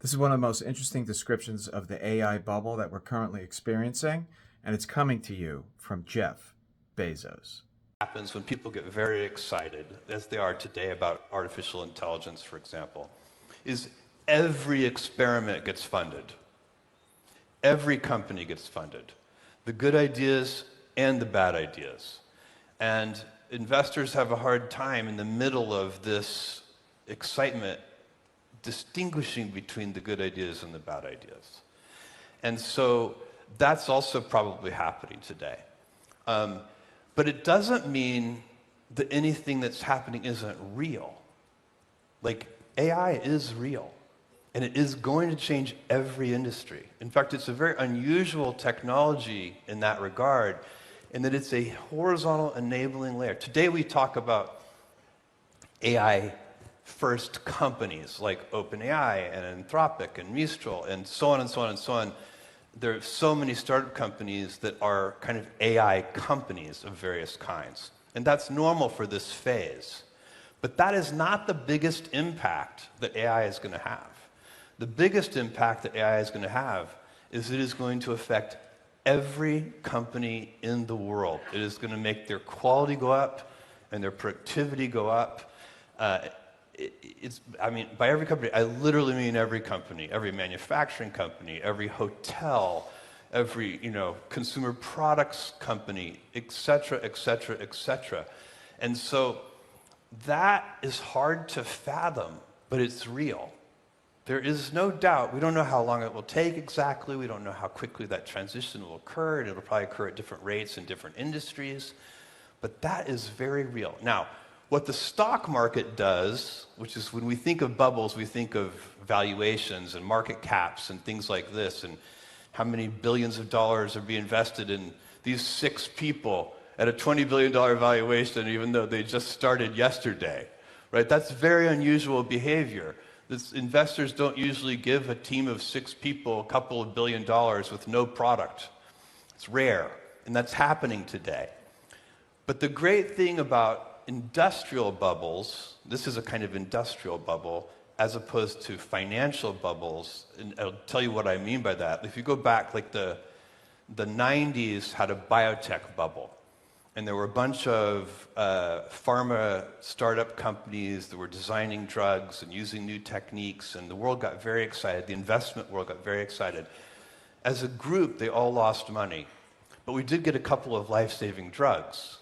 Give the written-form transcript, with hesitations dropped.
This is one of the most interesting descriptions of the AI bubble that we're currently experiencing, and it's coming to you from Jeff Bezos. Happens when people get very excited, as they are today about artificial intelligence, for example, is every experiment gets funded. Every company gets funded. The good ideas and the bad ideas. And investors have a hard time in the middle of this excitement distinguishing between the good ideas and the bad ideas. And so that's also probably happening today. But it doesn't mean that anything that's happening isn't real. Like, AI is real, and it is going to change every industry. In fact, it's a very unusual technology in that regard, in that it's a horizontal enabling layer. Today we talk about AI first companies like OpenAI and Anthropic and Mistral and so on and so on and so on. There are so many startup companies that are kind of AI companies of various kinds. And that's normal for this phase. But that is not the biggest impact that AI is going to have. The biggest impact that AI is going to have is it is going to affect every company in the world. It is going to make their quality go up and their productivity go up. By every company, I literally mean every company, every manufacturing company, every hotel, every, consumer products company, et cetera, et cetera, et cetera. And so that is hard to fathom, but it's real. There is no doubt. We don't know how long it will take exactly. We don't know how quickly that transition will occur, and it'll probably occur at different rates in different industries. But that is very real. Now, what the stock market does, which is when we think of bubbles, we think of valuations and market caps and things like this, and how many billions of dollars are being invested in these 6 people at a $20 billion valuation, even though they just started yesterday, right? That's very unusual behavior. Investors don't usually give a team of 6 people a couple of $1 billion with no product. It's rare, and that's happening today. But the great thing about industrial bubbles, this is a kind of industrial bubble, as opposed to financial bubbles, and I'll tell you what I mean by that. If you go back, like the 90s had a biotech bubble, and there were a bunch of pharma startup companies that were designing drugs and using new techniques, and the world got very excited. The investment world got very excited. As a group, they all lost money, but we did get a couple of life-saving drugs.